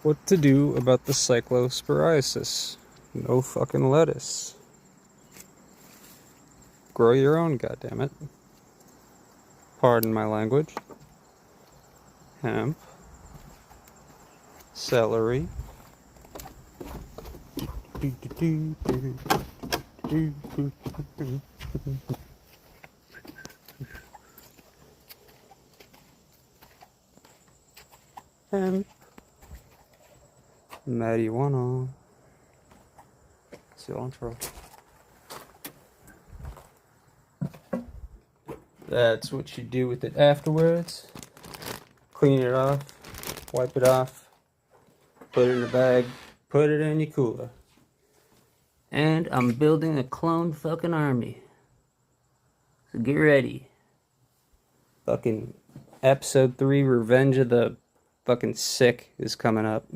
What to do about the cyclosporiasis? No fucking lettuce. Grow your own, goddammit. Pardon my language. Hemp. Celery. Hemp. Marijuana. Cilantro. That's what you do with it afterwards. Clean it off, wipe it off, put it in a bag, put it in your cooler. And I'm building a clone fucking army. So get ready. Fucking episode 3, Revenge of the fucking Sick is coming up.